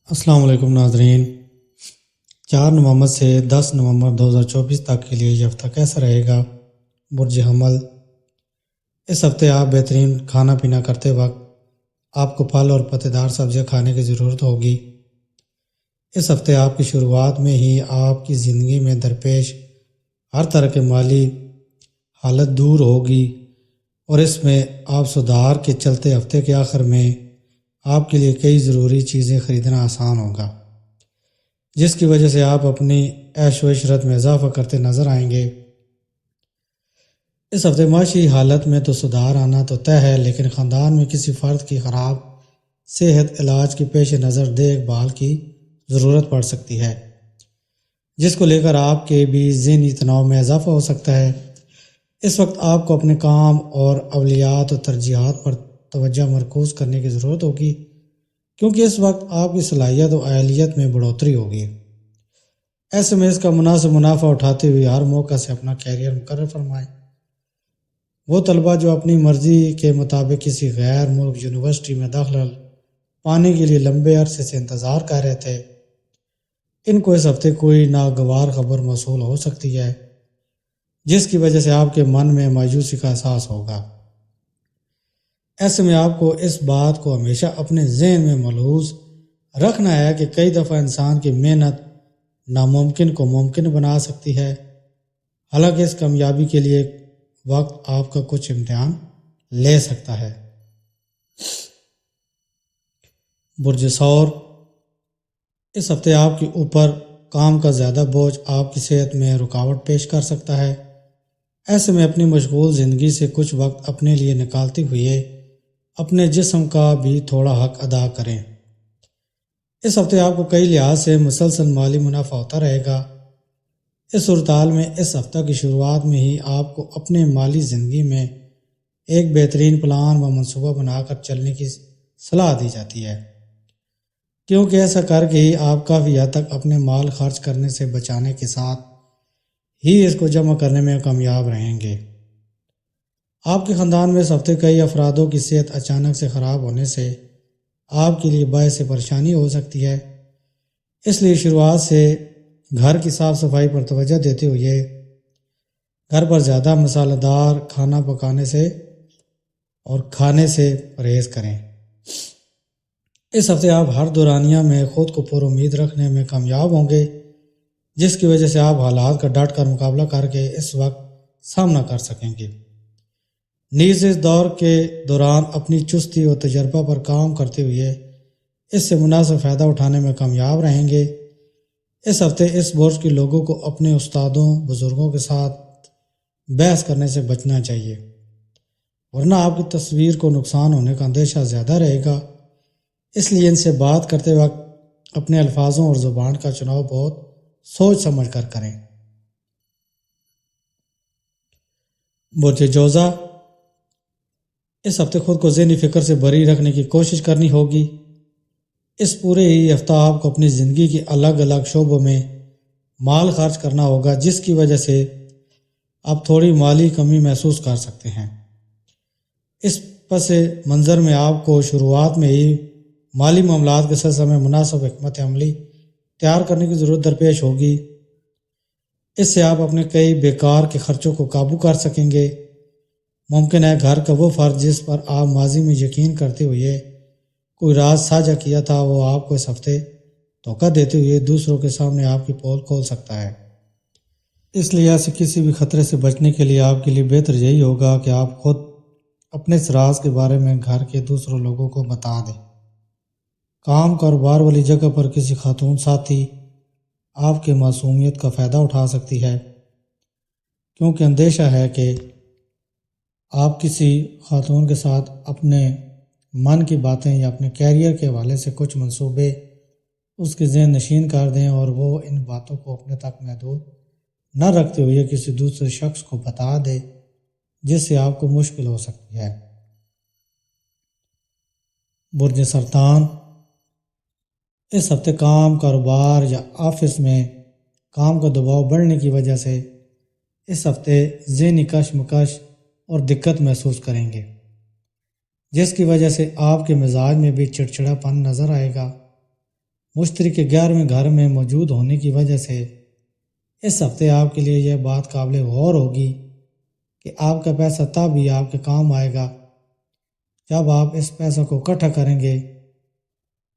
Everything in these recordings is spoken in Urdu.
السلام علیکم ناظرین۔ 4 نومبر سے 10 نومبر 2024 تک کے لیے یہ ہفتہ کیسا رہے گا؟ برج حمل، اس ہفتے آپ بہترین کھانا پینا کرتے وقت آپ کو پھل اور پتے دار سبزیاں کھانے کی ضرورت ہوگی۔ اس ہفتے آپ کی شروعات میں ہی آپ کی زندگی میں درپیش ہر طرح کے مالی حالت دور ہوگی اور اس میں آپ سدھار کے چلتے ہفتے کے آخر میں آپ کے لیے کئی ضروری چیزیں خریدنا آسان ہوگا، جس کی وجہ سے آپ اپنی عیش و عشرت میں اضافہ کرتے نظر آئیں گے۔ اس ہفتے معاشی حالت میں تو سدھار آنا تو طے ہے، لیکن خاندان میں کسی فرد کی خراب صحت علاج کی پیش نظر دیکھ بھال کی ضرورت پڑ سکتی ہے، جس کو لے کر آپ کے بھی ذہنی تناؤ میں اضافہ ہو سکتا ہے۔ اس وقت آپ کو اپنے کام اور اولویات و ترجیحات پر توجہ مرکوز کرنے کی ضرورت ہوگی، کیونکہ اس وقت آپ کی صلاحیت و اہلیت میں بڑھوتری ہوگی۔ ایسے میں اس کا مناسب منافع اٹھاتے ہوئے ہر موقع سے اپنا کیریئر مقرر فرمائیں۔ وہ طلبہ جو اپنی مرضی کے مطابق کسی غیر ملک یونیورسٹی میں داخلہ پانے کے لیے لمبے عرصے سے انتظار کر رہے تھے، ان کو اس ہفتے کوئی ناگوار خبر موصول ہو سکتی ہے، جس کی وجہ سے آپ کے من میں مایوسی کا احساس ہوگا۔ ایسے میں آپ کو اس بات کو ہمیشہ اپنے ذہن میں ملحوظ رکھنا ہے کہ کئی دفعہ انسان کی محنت ناممکن کو ممکن بنا سکتی ہے، حالانکہ اس کامیابی کے لیے وقت آپ کا کچھ امتحان لے سکتا ہے۔ برج ثور، اس ہفتے آپ کے اوپر کام کا زیادہ بوجھ آپ کی صحت میں رکاوٹ پیش کر سکتا ہے۔ ایسے میں اپنی مشغول زندگی سے کچھ وقت اپنے لیے نکالتے ہوئے اپنے جسم کا بھی تھوڑا حق ادا کریں۔ اس ہفتے آپ کو کئی لحاظ سے مسلسل مالی منافع ہوتا رہے گا۔ اس صورتحال میں اس ہفتہ کی شروعات میں ہی آپ کو اپنے مالی زندگی میں ایک بہترین پلان و منصوبہ بنا کر چلنے کی صلاح دی جاتی ہے، کیونکہ ایسا کر کے ہی آپ کافی حد تک اپنے مال خرچ کرنے سے بچانے کے ساتھ ہی اس کو جمع کرنے میں کامیاب رہیں گے۔ آپ کے خاندان میں اس ہفتے کئی افرادوں کی صحت اچانک سے خراب ہونے سے آپ کے لیے باعث پریشانی ہو سکتی ہے، اس لیے شروعات سے گھر کی صاف صفائی پر توجہ دیتے ہوئے گھر پر زیادہ مسالہ دار کھانا پکانے سے اور کھانے سے پرہیز کریں۔ اس ہفتے آپ ہر دورانیہ میں خود کو پر امید رکھنے میں کامیاب ہوں گے، جس کی وجہ سے آپ حالات کا ڈٹ کر مقابلہ کر کے اس وقت سامنا کر سکیں گے۔ نیز اس دور کے دوران اپنی چستی و تجربہ پر کام کرتے ہوئے اس سے مناسب فائدہ اٹھانے میں کامیاب رہیں گے۔ اس ہفتے اس برج کے لوگوں کو اپنے استادوں بزرگوں کے ساتھ بحث کرنے سے بچنا چاہیے، ورنہ آپ کی تصویر کو نقصان ہونے کا اندیشہ زیادہ رہے گا، اس لیے ان سے بات کرتے وقت اپنے الفاظوں اور زبان کا چناؤ بہت سوچ سمجھ کر کریں۔ برج جوزا، اس ہفتے خود کو ذہنی فکر سے بری رکھنے کی کوشش کرنی ہوگی۔ اس پورے ہی ہفتہ آپ کو اپنی زندگی کے الگ الگ شعبوں میں مال خرچ کرنا ہوگا، جس کی وجہ سے آپ تھوڑی مالی کمی محسوس کر سکتے ہیں۔ اس پس منظر میں آپ کو شروعات میں ہی مالی معاملات کے سلسلے میں مناسب حکمت عملی تیار کرنے کی ضرورت درپیش ہوگی۔ اس سے آپ اپنے کئی بیکار کے خرچوں کو قابو کر سکیں گے۔ ممکن ہے گھر کا وہ فرد جس پر آپ ماضی میں یقین کرتے ہوئے کوئی راز ساجھا کیا تھا، وہ آپ کو اس ہفتے دھوکہ دیتے ہوئے دوسروں کے سامنے آپ کی پول کھول سکتا ہے۔ اس لیے ایسے کسی بھی خطرے سے بچنے کے لیے آپ کے لیے بہتر یہی ہوگا کہ آپ خود اپنے اس راز کے بارے میں گھر کے دوسروں لوگوں کو بتا دیں۔ کام کاروبار والی جگہ پر کسی خاتون ساتھی آپ کے معصومیت کا فائدہ اٹھا سکتی ہے، کیونکہ اندیشہ ہے کہ آپ کسی خاتون کے ساتھ اپنے من کی باتیں یا اپنے کیریئر کے حوالے سے کچھ منصوبے اس کے ذہن نشین کر دیں اور وہ ان باتوں کو اپنے تک محدود نہ رکھتے ہوئے کسی دوسرے شخص کو بتا دے، جس سے آپ کو مشکل ہو سکتی ہے۔ برج سرطان، اس ہفتے کام کاروبار یا آفس میں کام کا دباؤ بڑھنے کی وجہ سے اس ہفتے ذہنی کشمکش اور دقت محسوس کریں گے، جس کی وجہ سے آپ کے مزاج میں بھی چڑچڑا پن نظر آئے گا۔ مشتری کے 11ویں گھر میں موجود ہونے کی وجہ سے اس ہفتے آپ کے لیے یہ بات قابل غور ہوگی کہ آپ کا پیسہ تب ہی آپ کے کام آئے گا جب آپ اس پیسہ کو اکٹھا کریں گے۔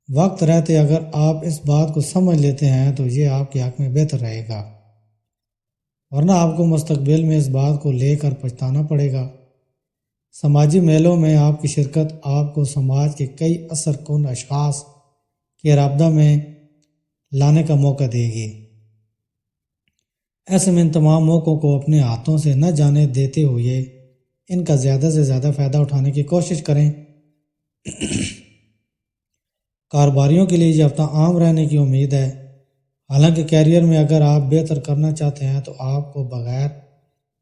وقت رہتے اگر آپ اس بات کو سمجھ لیتے ہیں تو یہ آپ کے حق میں بہتر رہے گا، ورنہ آپ کو مستقبل میں اس بات کو لے کر پچھتانا پڑے گا۔ سماجی میلوں میں آپ کی شرکت آپ کو سماج کے کئی اثر کن اشخاص کے رابطہ میں لانے کا موقع دے گی۔ ایسے میں ان تمام موقعوں کو اپنے ہاتھوں سے نہ جانے دیتے ہوئے ان کا زیادہ سے زیادہ فائدہ اٹھانے کی کوشش کریں۔ کاروباریوں کے لیے یہ ہفتہ عام رہنے کی امید ہے۔ حالانکہ کیریئر میں اگر آپ بہتر کرنا چاہتے ہیں تو آپ کو بغیر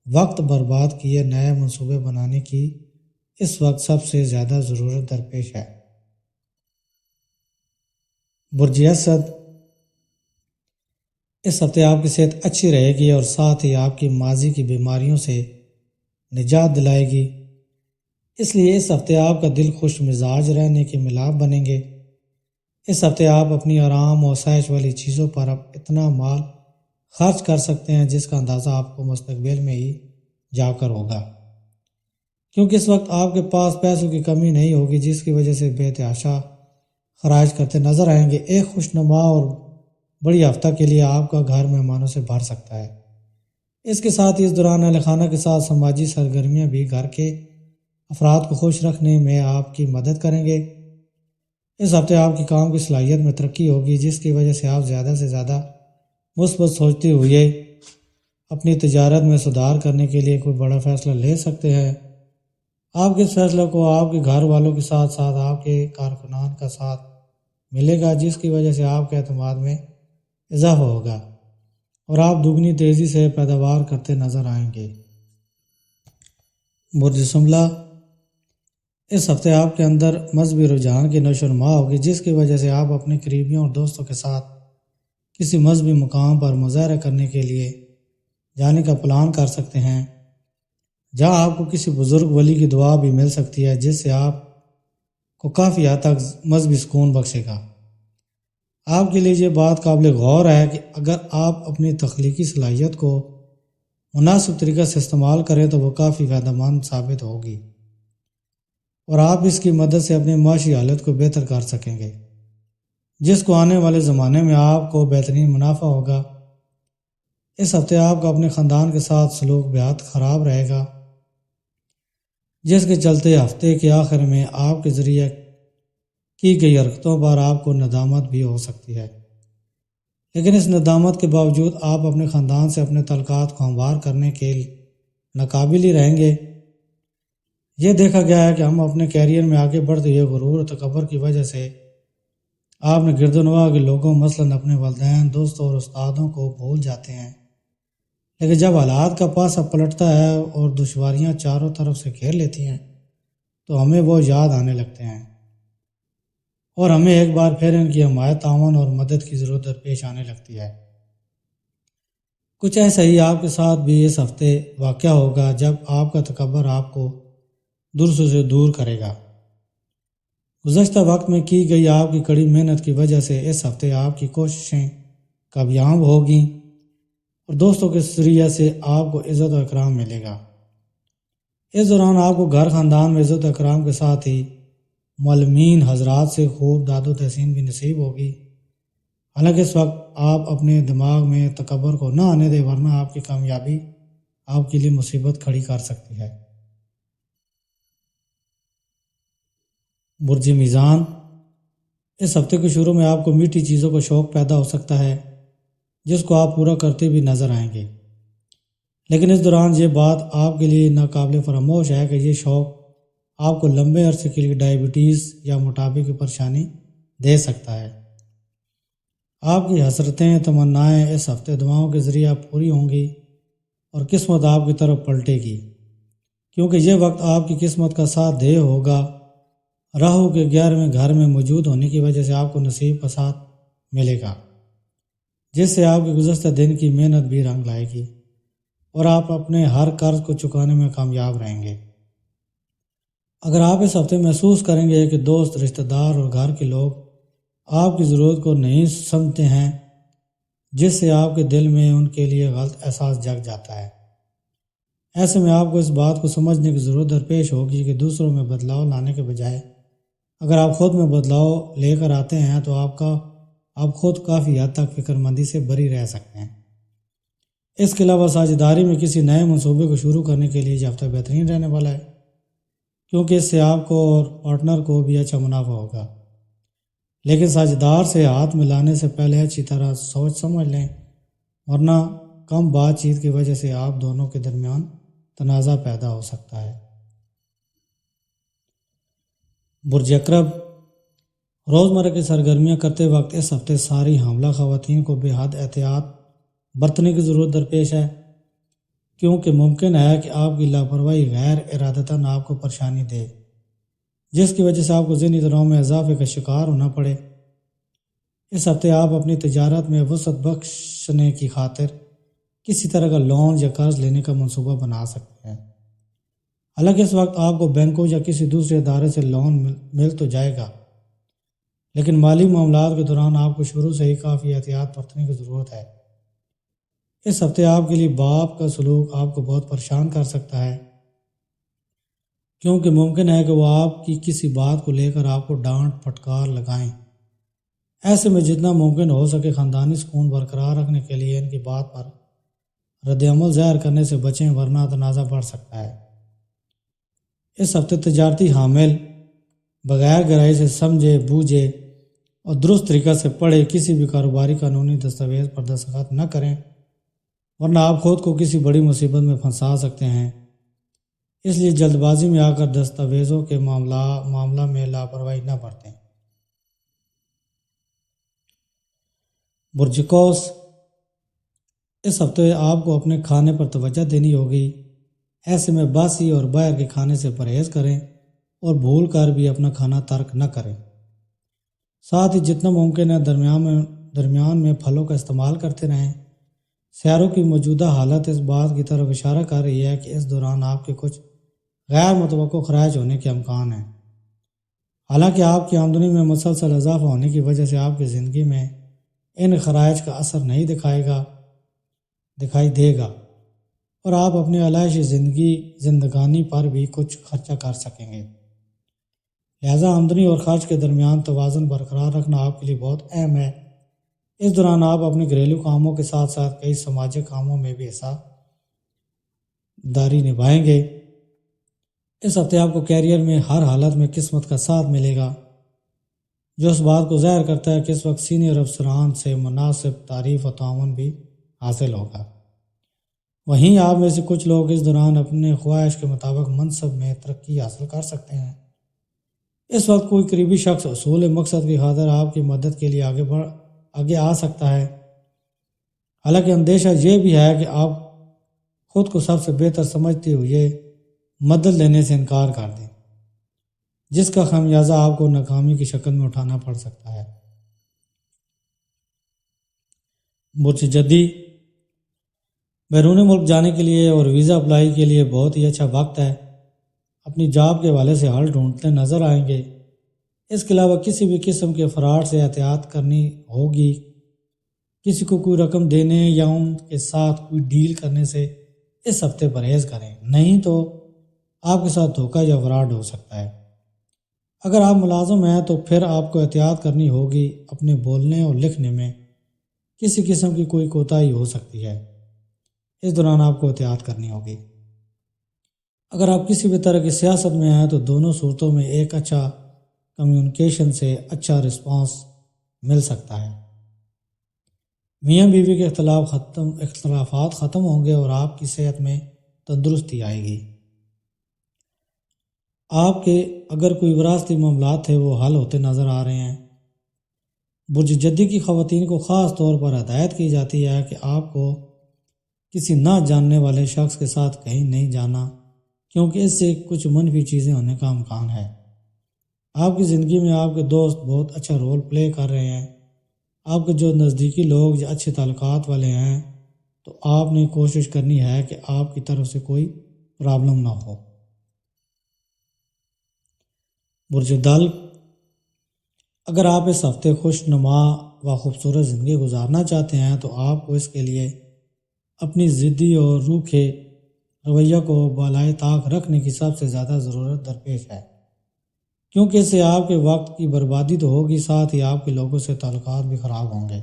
وقت برباد کیے نئے منصوبے بنانے کی اس وقت سب سے زیادہ ضرورت درپیش ہے۔ برج اسد، اس ہفتے آپ کی صحت اچھی رہے گی اور ساتھ ہی آپ کی ماضی کی بیماریوں سے نجات دلائے گی، اس لیے اس ہفتے آپ کا دل خوش مزاج رہنے کے ملاپ بنیں گے۔ اس ہفتے آپ اپنی آرام و آسائش والی چیزوں پر اب اتنا مال خرچ کر سکتے ہیں جس کا اندازہ آپ کو مستقبل میں ہی جا کر ہوگا، کیونکہ اس وقت آپ کے پاس پیسوں کی کمی نہیں ہوگی جس کی وجہ سے بے تحاشا خراج کرتے نظر آئیں گے۔ ایک خوشنما اور بڑی ہفتہ کے لیے آپ کا گھر مہمانوں سے بھر سکتا ہے۔ اس کے ساتھ ہی اس دوران اہل خانہ کے ساتھ سماجی سرگرمیاں بھی گھر کے افراد کو خوش رکھنے میں آپ کی مدد کریں گے۔ اس ہفتے آپ کی کام کی صلاحیت میں ترقی ہوگی جس کی وجہ سے آپ زیادہ سے زیادہ مثبت سوچتے ہوئے اپنی تجارت میں سدھار کرنے کے لیے کوئی بڑا فیصلہ لے سکتے ہیں۔ آپ کے اس فیصلے کو آپ کے گھر والوں کے ساتھ ساتھ آپ کے کارکنان کا ساتھ ملے گا جس کی وجہ سے آپ کے اعتماد میں اضافہ ہوگا اور آپ دگنی تیزی سے پیداوار کرتے نظر آئیں گے۔ برج شملہ، اس ہفتے آپ کے اندر مذہبی رجحان کی نشو و نما ہوگی جس کی وجہ سے آپ اپنے قریبیوں اور دوستوں کے ساتھ کسی مذہبی مقام پر مظاہرہ کرنے کے لیے جانے کا پلان کر سکتے ہیں، جہاں آپ کو کسی بزرگ ولی کی دعا بھی مل سکتی ہے جس سے آپ کو کافی حد تک مذہبی سکون بخشے گا۔ آپ کے لیے یہ بات قابل غور ہے کہ اگر آپ اپنی تخلیقی صلاحیت کو مناسب طریقے سے استعمال کریں تو وہ کافی فائدہ مند ثابت ہوگی اور آپ اس کی مدد سے اپنی معاشی حالت کو بہتر کر سکیں گے جس کو آنے والے زمانے میں آپ کو بہترین منافع ہوگا۔ اس ہفتے آپ کا اپنے خاندان کے ساتھ سلوک بہت خراب رہے گا جس کے چلتے ہفتے کے آخر میں آپ کے ذریعے کی گئی حرکتوں پر آپ کو ندامت بھی ہو سکتی ہے، لیکن اس ندامت کے باوجود آپ اپنے خاندان سے اپنے تعلقات کو ہموار کرنے کے ناقابل ہی رہیں گے۔ یہ دیکھا گیا ہے کہ ہم اپنے کیریئر میں آگے بڑھتے ہوئے غرور اور تکبر کی وجہ سے آپ نے گرد و نواح کے لوگوں مثلاً اپنے والدین، دوستوں اور استادوں کو بھول جاتے ہیں، لیکن جب حالات کا پاسا پلٹتا ہے اور دشواریاں چاروں طرف سے گھیر لیتی ہیں تو ہمیں وہ یاد آنے لگتے ہیں اور ہمیں ایک بار پھر ان کی حمایت، تعاون اور مدد کی ضرورت پیش آنے لگتی ہے۔ کچھ ایسا ہی آپ کے ساتھ بھی اس ہفتے واقع ہوگا جب آپ کا تکبر آپ کو درسوں سے دور کرے گا۔ گزشتہ وقت میں کی گئی آپ کی کڑی محنت کی وجہ سے اس ہفتے آپ کی کوششیں کامیاب ہوگی اور دوستوں کے ذریعے سے آپ کو عزت و اکرام ملے گا۔ اس دوران آپ کو گھر خاندان میں عزت و اکرام کے ساتھ ہی معلمین حضرات سے خوب داد و تحسین بھی نصیب ہوگی۔ حالانکہ اس وقت آپ اپنے دماغ میں تکبر کو نہ آنے دیں ورنہ آپ کی کامیابی آپ کے لیے مصیبت کھڑی کر سکتی ہے۔ برج میزان، اس ہفتے کے شروع میں آپ کو میٹھی چیزوں کا شوق پیدا ہو سکتا ہے جس کو آپ پورا کرتے بھی نظر آئیں گے، لیکن اس دوران یہ بات آپ کے لیے ناقابل فراموش ہے کہ یہ شوق آپ کو لمبے عرصے کے لیے ڈائبٹیز یا موٹاپے کی پریشانی دے سکتا ہے۔ آپ کی حسرتیں، تمنائیں اس ہفتے دعاؤں کے ذریعہ پوری ہوں گی اور قسمت آپ کی طرف پلٹے گی، کیونکہ یہ وقت آپ کی قسمت کا ساتھ دے ہوگا۔ راہو کے 11ویں گھر میں موجود ہونے کی وجہ سے آپ کو نصیب کا ساتھ ملے گا جس سے آپ کے گزشتہ دن کی محنت بھی رنگ لائے گی اور آپ اپنے ہر قرض کو چکانے میں کامیاب رہیں گے۔ اگر آپ اس ہفتے محسوس کریں گے کہ دوست، رشتہ دار اور گھر کے لوگ آپ کی ضرورت کو نہیں سمجھتے ہیں، جس سے آپ کے دل میں ان کے لیے غلط احساس جگ جاتا ہے۔ ایسے میں آپ کو اس بات کو سمجھنے کی ضرورت درپیش ہوگی کہ دوسروں میں بدلاؤ لانے کے بجائے اگر آپ خود میں بدلاؤ لے کر آتے ہیں تو آپ خود کافی حد تک فکر مندی سے بری رہ سکتے ہیں۔ اس کے علاوہ ساجھیداری میں کسی نئے منصوبے کو شروع کرنے کے لیے یہ ہفتہ بہترین رہنے والا ہے، کیونکہ اس سے آپ کو اور پارٹنر کو بھی اچھا منافع ہوگا۔ لیکن ساجھیدار سے ہاتھ ملانے سے پہلے اچھی طرح سوچ سمجھ لیں، ورنہ کم بات چیت کی وجہ سے آپ دونوں کے درمیان تنازع پیدا ہو سکتا ہے۔ برج اکرب، روزمرہ کی سرگرمیاں کرتے وقت اس ہفتے ساری حاملہ خواتین کو بے حد احتیاط برتنے کی ضرورت درپیش ہے، کیونکہ ممکن ہے کہ آپ کی لاپرواہی غیر ارادتاً آپ کو پریشانی دے، جس کی وجہ سے آپ کو ذہنی تناؤ میں اضافے کا شکار ہونا پڑے۔ اس ہفتے آپ اپنی تجارت میں وسعت بخشنے کی خاطر کسی طرح کا لون یا قرض لینے کا منصوبہ بنا سکتے ہیں۔ حالانکہ اس وقت آپ کو بینکوں یا کسی دوسرے ادارے سے لون مل تو جائے گا، لیکن مالی معاملات کے دوران آپ کو شروع سے ہی کافی احتیاط برتنے کی ضرورت ہے۔ اس ہفتے آپ کے لیے باپ کا سلوک آپ کو بہت پریشان کر سکتا ہے، کیونکہ ممکن ہے کہ وہ آپ کی کسی بات کو لے کر آپ کو ڈانٹ پھٹکار لگائیں۔ ایسے میں جتنا ممکن ہو سکے خاندانی سکون برقرار رکھنے کے لیے ان کی بات پر رد عمل ظاہر کرنے سے بچیں، ورنہ تنازع بڑھ سکتا ہے۔ اس ہفتے تجارتی حامل بغیر گہرائی سے سمجھے بوجھے اور درست طریقہ سے پڑھے کسی بھی کاروباری قانونی دستاویز پر دستخط نہ کریں، ورنہ آپ خود کو کسی بڑی مصیبت میں پھنسا سکتے ہیں۔ اس لیے جلد بازی میں آ کر دستاویزوں کے معاملہ میں لاپرواہی نہ برتیں۔ برج قوس، اس ہفتے آپ کو اپنے کھانے پر توجہ دینی ہوگی۔ ایسے میں باسی اور باہر کے کھانے سے پرہیز کریں اور بھول کر بھی اپنا کھانا ترک نہ کریں۔ ساتھ ہی جتنا ممکن ہے درمیان میں پھلوں کا استعمال کرتے رہیں۔ سیاروں کی موجودہ حالت اس بات کی طرف اشارہ کر رہی ہے کہ اس دوران آپ کے کچھ غیر متوقع خراج ہونے کے امکان ہیں۔ حالانکہ آپ کی آمدنی میں مسلسل اضافہ ہونے کی وجہ سے آپ کی زندگی میں ان خراج کا اثر نہیں دکھائی دے گا، اور آپ اپنی عائشی زندگانی پر بھی کچھ خرچہ کر سکیں گے۔ لہذا آمدنی اور خرچ کے درمیان توازن برقرار رکھنا آپ کے لیے بہت اہم ہے۔ اس دوران آپ اپنے گھریلو کاموں کے ساتھ ساتھ کئی سماجی کاموں میں بھی حصہ داری نبھائیں گے۔ اس ہفتے آپ کو کیریئر میں ہر حالت میں قسمت کا ساتھ ملے گا، جو اس بات کو ظاہر کرتا ہے کہ اس وقت سینئر افسران سے مناسب تعریف و تعاون بھی حاصل ہوگا۔ وہیں آپ میں سے کچھ لوگ اس دوران اپنے خواہش کے مطابق منصب میں ترقی حاصل کر سکتے ہیں۔ اس وقت کوئی قریبی شخص حصول مقصد کی خاطر آپ کی مدد کے لیے آگے آ سکتا ہے۔ حالانکہ اندیشہ یہ بھی ہے کہ آپ خود کو سب سے بہتر سمجھتے ہوئے مدد لینے سے انکار کر دیں، جس کا خمیازہ آپ کو ناکامی کی شکل میں اٹھانا پڑ سکتا ہے۔ برج جدی، بیرون ملک جانے کے لیے اور ویزا اپلائی کے لیے بہت ہی اچھا وقت ہے۔ اپنی جاب کے حوالے سے حل ڈھونڈتے نظر آئیں گے۔ اس کے علاوہ کسی بھی قسم کے فراڈ سے احتیاط کرنی ہوگی۔ کسی کو کوئی رقم دینے یا ان کے ساتھ کوئی ڈیل کرنے سے اس ہفتے پرہیز کریں، نہیں تو آپ کے ساتھ دھوکہ یا فراڈ ہو سکتا ہے۔ اگر آپ ملازم ہیں تو پھر آپ کو احتیاط کرنی ہوگی، اپنے بولنے اور لکھنے میں کسی قسم کی کوئی کوتاہی ہو سکتی ہے، اس دوران آپ کو احتیاط کرنی ہوگی۔ اگر آپ کسی بھی طرح کی سیاست میں ہیں تو دونوں صورتوں میں ایک اچھا کمیونیکیشن سے اچھا رسپانس مل سکتا ہے۔ میاں بیوی کے اختلافات ختم ہوں گے اور آپ کی صحت میں تندرستی آئے گی۔ آپ کے اگر کوئی وراثتی معاملات تھے وہ حل ہوتے نظر آ رہے ہیں۔ برج جدی کی خواتین کو خاص طور پر ہدایت کی جاتی ہے کہ آپ کو کسی نہ جاننے والے شخص کے ساتھ کہیں نہیں جانا، کیونکہ اس سے کچھ منفی چیزیں ہونے کا امکان ہے۔ آپ کی زندگی میں آپ کے دوست بہت اچھا رول پلے کر رہے ہیں۔ آپ کے جو نزدیکی لوگ یا اچھے تعلقات والے ہیں تو آپ نے کوشش کرنی ہے کہ آپ کی طرف سے کوئی پرابلم نہ ہو۔ برج دل، اگر آپ اس ہفتے خوش نما و خوبصورت زندگی گزارنا چاہتے ہیں تو آپ کو اس کے لیے اپنی ضدی اور روکھے رویہ کو بالائے طاق رکھنے کی سب سے زیادہ ضرورت درپیش ہے، کیونکہ اس سے آپ کے وقت کی بربادی تو ہوگی، ساتھ ہی آپ کے لوگوں سے تعلقات بھی خراب ہوں گے۔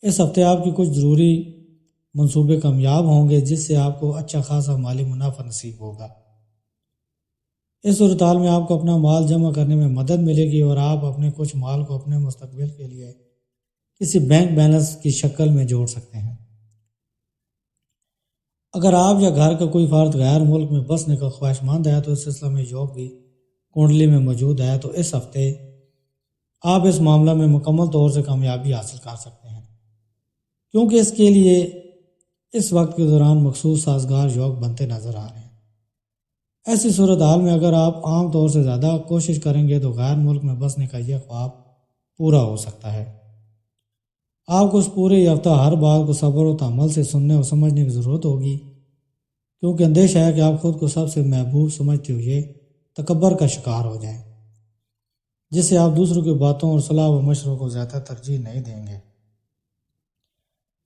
اس ہفتے آپ کی کچھ ضروری منصوبے کامیاب ہوں گے، جس سے آپ کو اچھا خاصا مالی منافع نصیب ہوگا۔ اس صورتحال میں آپ کو اپنا مال جمع کرنے میں مدد ملے گی اور آپ اپنے کچھ مال کو اپنے مستقبل کے لیے کسی بینک بیلنس کی شکل میں جوڑ سکتے ہیں۔ اگر آپ یا گھر کا کوئی فرد غیر ملک میں بسنے کا خواہش مند ہے تو اس سلسلہ میں یوگ بھی کنڈلی میں موجود ہے، تو اس ہفتے آپ اس معاملہ میں مکمل طور سے کامیابی حاصل کر سکتے ہیں، کیونکہ اس کے لیے اس وقت کے دوران مخصوص سازگار یوگ بنتے نظر آ رہے ہیں۔ ایسی صورتحال میں اگر آپ عام طور سے زیادہ کوشش کریں گے تو غیر ملک میں بسنے کا یہ خواب پورا ہو سکتا ہے۔ آپ کو اس پورے ہفتہ ہر بات کو صبر و تحمل سے سننے اور سمجھنے کی ضرورت ہوگی، کیونکہ اندیشہ ہے کہ آپ خود کو سب سے محبوب سمجھتے ہوئے تکبر کا شکار ہو جائیں، جس سے آپ دوسروں کی باتوں اور صلاح و مشوروں کو زیادہ ترجیح نہیں دیں گے،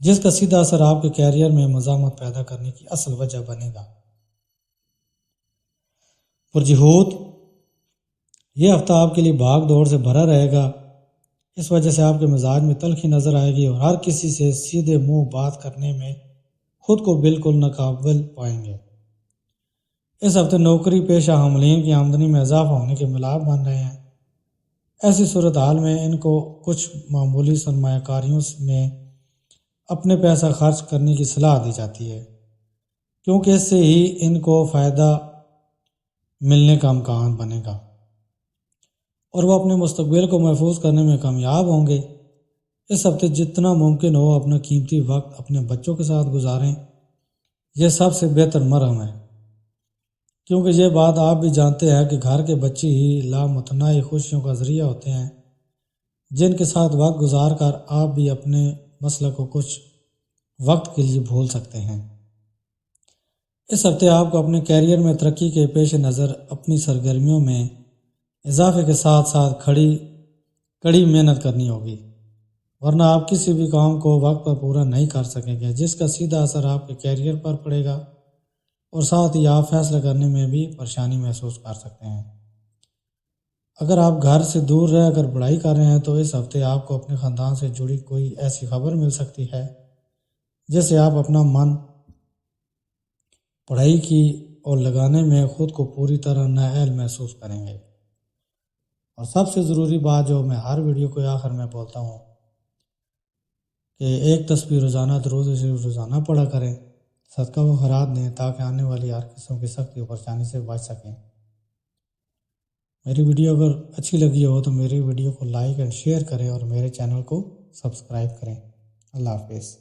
جس کا سیدھا اثر آپ کے کیریئر میں مزاحمت پیدا کرنے کی اصل وجہ بنے گا۔ برج حوت، یہ ہفتہ آپ کے لیے بھاگ دوڑ سے بھرا رہے گا، اس وجہ سے آپ کے مزاج میں تلخی نظر آئے گی اور ہر کسی سے سیدھے منہ بات کرنے میں خود کو بالکل ناقابل پائیں گے۔ اس ہفتے نوکری پیشہ عاملین کی آمدنی میں اضافہ ہونے کے ملاب بن رہے ہیں۔ ایسی صورتحال میں ان کو کچھ معمولی سرمایہ کاریوں میں اپنے پیسہ خرچ کرنے کی صلاح دی جاتی ہے، کیونکہ اس سے ہی ان کو فائدہ ملنے کا امکان بنے گا اور وہ اپنے مستقبل کو محفوظ کرنے میں کامیاب ہوں گے۔ اس ہفتے جتنا ممکن ہو اپنا قیمتی وقت اپنے بچوں کے ساتھ گزاریں، یہ سب سے بہتر مرہم ہے، کیونکہ یہ بات آپ بھی جانتے ہیں کہ گھر کے بچے ہی لامتناہی خوشیوں کا ذریعہ ہوتے ہیں، جن کے ساتھ وقت گزار کر آپ بھی اپنے مسئلہ کو کچھ وقت کے لیے بھول سکتے ہیں۔ اس ہفتے آپ کو اپنے کیریئر میں ترقی کے پیش نظر اپنی سرگرمیوں میں اضافے کے ساتھ ساتھ کڑی محنت کرنی ہوگی، ورنہ آپ کسی بھی کام کو وقت پر پورا نہیں کر سکیں گے، جس کا سیدھا اثر آپ کے کیریئر پر پڑے گا اور ساتھ ہی آپ فیصلہ کرنے میں بھی پریشانی محسوس کر سکتے ہیں۔ اگر آپ گھر سے دور رہ کر پڑھائی کر رہے ہیں تو اس ہفتے آپ کو اپنے خاندان سے جڑی کوئی ایسی خبر مل سکتی ہے جس سے آپ اپنا من پڑھائی کی اور لگانے میں خود کو پوری طرح نااہل محسوس کریں گے۔ اور سب سے ضروری بات جو میں ہر ویڈیو کے آخر میں بولتا ہوں کہ ایک تسبیح روزانہ درود شریف روزانہ پڑھا کریں، صدقہ و خیرات دیں تاکہ آنے والی ہر قسم کی سختی و پریشانی سے بچ سکیں۔ میری ویڈیو اگر اچھی لگی ہو تو میری ویڈیو کو لائک اینڈ شیئر کریں اور میرے چینل کو سبسکرائب کریں۔ اللہ حافظ۔